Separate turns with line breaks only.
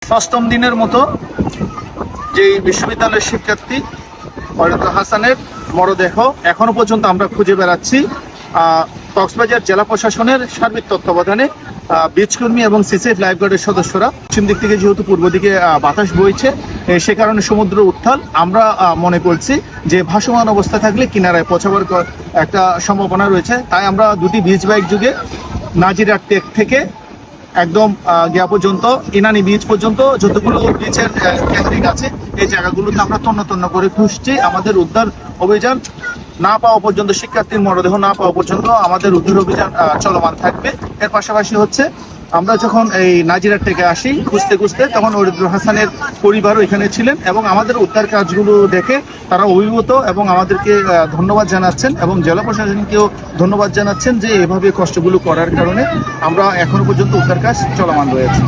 ষষ্ঠম দিনের মতো যে বিশ্ববিদ্যালয়ের শিক্ষার্থী ওয়ারিদুল হাসানের মরদেহ এখনো পর্যন্ত আমরা খুঁজে বেড়াচ্ছি। কক্সবাজার জেলা প্রশাসনের সার্বিক তত্ত্বাবধানে বীজকর্মী এবং সিসিএফ লাইফগার্ডের সদস্যরা পশ্চিম দিক থেকে যেহেতু পূর্ব দিকে বাতাস বইছে, সে কারণে সমুদ্র উত্তাল, আমরা মনে করছি যে ভাসমান অবস্থা থাকলে কিনারায় পৌঁছাবার একটা সম্ভাবনা রয়েছে। তাই আমরা দুটি বিচ বাইক যুগে নাজিরার টেক থেকে একদম গিয়া পর্যন্ত ইনানি বিচ পর্যন্ত যতগুলো বিচের কেন্দ্রিক আছে এই জায়গাগুলোতে আমরা তন্ন করে খুঁজছি। আমাদের উদ্ধার অভিযান না পাওয়া পর্যন্ত, শিক্ষার্থীর মরদেহ না পাওয়া পর্যন্ত আমাদের উদ্ধার অভিযান চলমান থাকবে। এর পাশাপাশি হচ্ছে আমরা যখন এই নাজিরার থেকে আসি খুঁজতে তখন ওয়ারিদুল হাসানের পরিবারও এখানে ছিলেন এবং আমাদের উদ্ধার কাজগুলো দেখে তারা অভিভূত এবং আমাদেরকে ধন্যবাদ জানাচ্ছেন এবং জেলা প্রশাসনকেও ধন্যবাদ জানাচ্ছেন যে এভাবে কষ্টগুলো করার কারণে আমরা এখনো পর্যন্ত উদ্ধার কাজ চলমান রয়েছে।